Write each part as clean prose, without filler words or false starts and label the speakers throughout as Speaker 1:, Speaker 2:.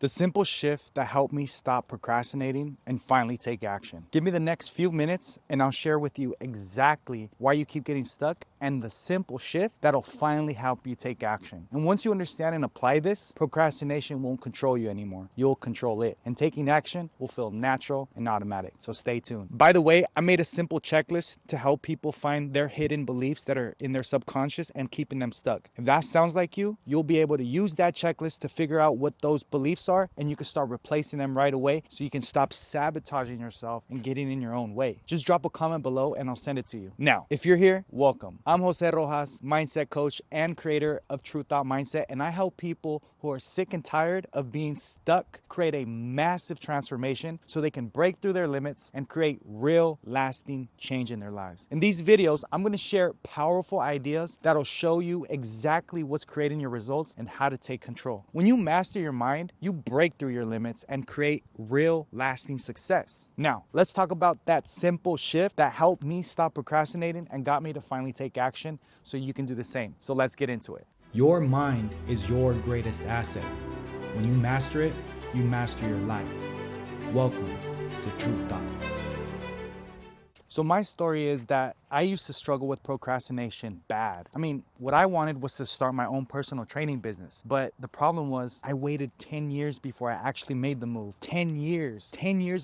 Speaker 1: The simple shift that helped me stop procrastinating and finally take action. Give me the next few minutes and I'll share with you exactly why you keep getting stuck and the simple shift that'll finally help you take action. And once you understand and apply this, procrastination won't control you anymore. You'll control it. And taking action will feel natural and automatic. So stay tuned. By the way, I made a simple checklist to help people find their hidden beliefs that are in their subconscious and keeping them stuck. If that sounds like you, you'll be able to use that checklist to figure out what those beliefs are, and you can start replacing them right away so you can stop sabotaging yourself and getting in your own way. Just drop a comment below and I'll send it to you. Now, if you're here, welcome. I'm Jose Rojas, mindset coach and creator of True Thought Mindset, and I help people who are sick and tired of being stuck create a massive transformation so they can break through their limits and create real lasting change in their lives. In these videos, I'm going to share powerful ideas that'll show you exactly what's creating your results and how to take control. When you master your mind, you break through your limits and create real lasting success. Now, let's talk about that simple shift that helped me stop procrastinating and got me to finally take action so you can do the same. So let's get into it. Your mind is your greatest asset. When you master it, you master your life. Welcome to True Thought. So my story is that I used to struggle with procrastination bad. I mean, what I wanted was to start my own personal training business. But the problem was I waited 10 years before I actually made the move. 10 years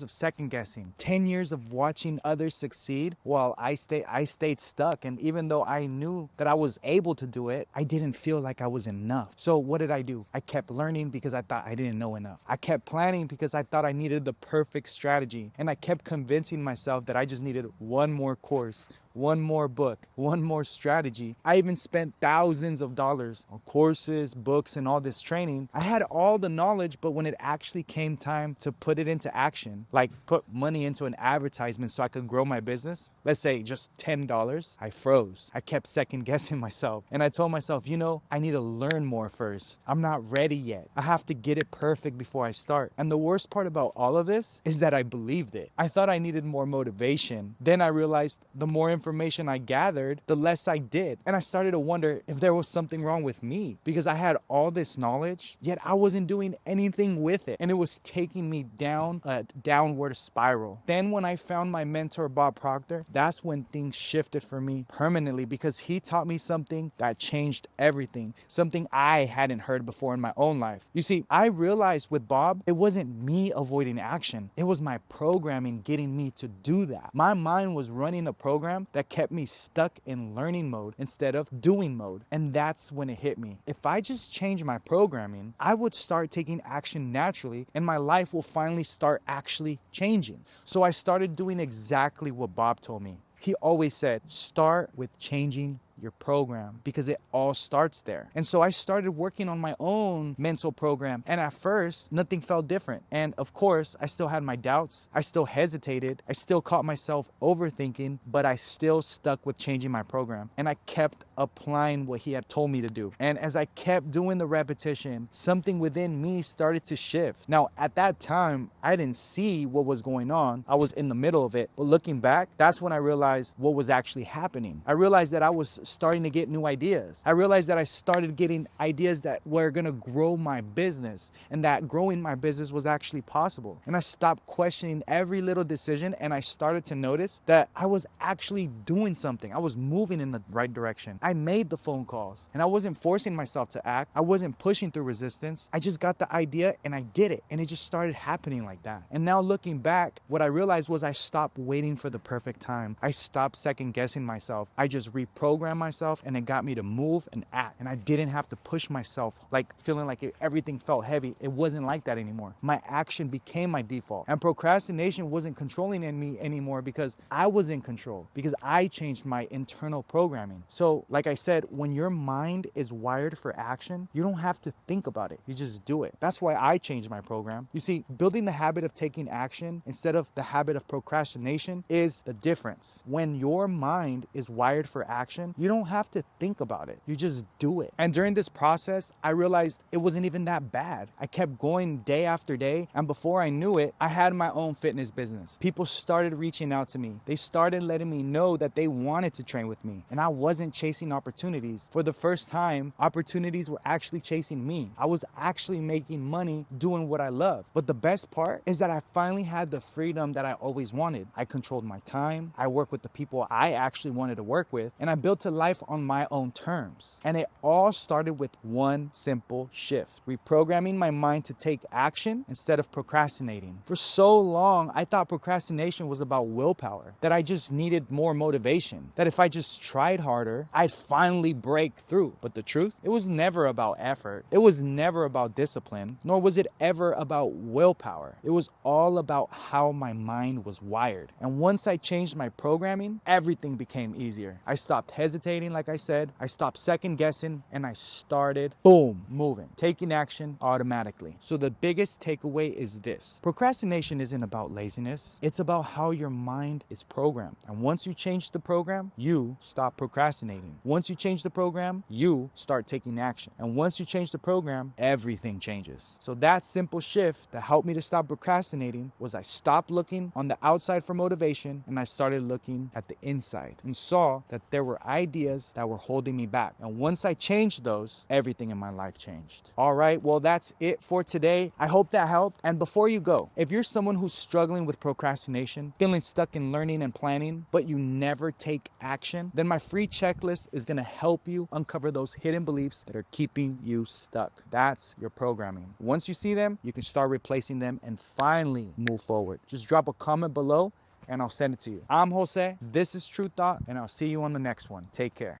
Speaker 1: of second guessing, 10 years of watching others succeed while I stayed stuck. And even though I knew that I was able to do it, I didn't feel like I was enough. So what did I do? I kept learning because I thought I didn't know enough. I kept planning because I thought I needed the perfect strategy. And I kept convincing myself that I just needed one more course, one more book, one more strategy. I even spent thousands of dollars on courses, books, and all this training. I had all the knowledge, but when it actually came time to put it into action, like put money into an advertisement so I could grow my business, let's say just $10, I froze. I kept second guessing myself. And I told myself, I need to learn more first. I'm not ready yet. I have to get it perfect before I start. And the worst part about all of this is that I believed it. I thought I needed more motivation. Then I realized the more information I gathered, the less I did. And I started to wonder if there was something wrong with me because I had all this knowledge, yet I wasn't doing anything with it. And it was taking me down a downward spiral. Then when I found my mentor, Bob Proctor, that's when things shifted for me permanently because he taught me something that changed everything, something I hadn't heard before in my own life. You see, I realized with Bob, it wasn't me avoiding action. It was my programming getting me to do that. My mind was running a program that kept me stuck in learning mode instead of doing mode. And that's when it hit me. If I just change my programming, I would start taking action naturally and my life will finally start actually changing. So I started doing exactly what Bob told me. He always said, start with changing your program because it all starts there. And so I started working on my own mental program. And at first, nothing felt different. And of course, I still had my doubts. I still hesitated. I still caught myself overthinking, but I still stuck with changing my program. And I kept applying what he had told me to do. And as I kept doing the repetition, something within me started to shift. Now, at that time, I didn't see what was going on. I was in the middle of it. But looking back, that's when I realized what was actually happening. I realized that I was starting to get new ideas. I realized that I started getting ideas that were gonna grow my business and that growing my business was actually possible. And I stopped questioning every little decision and I started to notice that I was actually doing something. I was moving in the right direction. I made the phone calls and I wasn't forcing myself to act. I wasn't pushing through resistance. I just got the idea and I did it. And it just started happening like that. And now looking back, what I realized was I stopped waiting for the perfect time. I stopped second guessing myself. I just reprogrammed myself and it got me to move and act. And I didn't have to push myself like feeling like everything felt heavy. It wasn't like that anymore. My action became my default. And procrastination wasn't controlling in me anymore because I was in control, because I changed my internal programming. So like I said, when your mind is wired for action, you don't have to think about it. You just do it. That's why I changed my program. You see, building the habit of taking action instead of the habit of procrastination is the difference. When your mind is wired for action, You don't have to think about it. You just do it. And during this process, I realized it wasn't even that bad. I kept going day after day, and before I knew it, I had my own fitness business. People started reaching out to me. They started letting me know that they wanted to train with me, and I wasn't chasing opportunities. For the first time, opportunities were actually chasing me. I was actually making money doing what I love. But the best part is that I finally had the freedom that I always wanted. I controlled my time, I worked with the people I actually wanted to work with, and I built a life on my own terms. And it all started with one simple shift: reprogramming my mind to take action instead of procrastinating. For so long, I thought procrastination was about willpower, that I just needed more motivation, that if I just tried harder, I'd finally break through. But the truth, it was never about effort. It was never about discipline, nor was it ever about willpower. It was all about how my mind was wired. And once I changed my programming, everything became easier. I stopped hesitating, like I said. I stopped second guessing, and I started, boom, moving, taking action automatically. So the biggest takeaway is this: procrastination isn't about laziness. It's about how your mind is programmed. And once you change the program, you stop procrastinating. Once you change the program, you start taking action. And once you change the program, everything changes. So that simple shift that helped me to stop procrastinating was I stopped looking on the outside for motivation, and I started looking at the inside and saw that there were ideas that were holding me back. And once I changed those, everything in my life changed. All right, well, that's it for today. I hope that helped. And before you go, if you're someone who's struggling with procrastination, feeling stuck in learning and planning, but you never take action, then my free checklist is going to help you uncover those hidden beliefs that are keeping you stuck. That's your programming. Once you see them, you can start replacing them and finally move forward. Just drop a comment below and I'll send it to you. I'm Jose. This is True Thought, and I'll see you on the next one. Take care.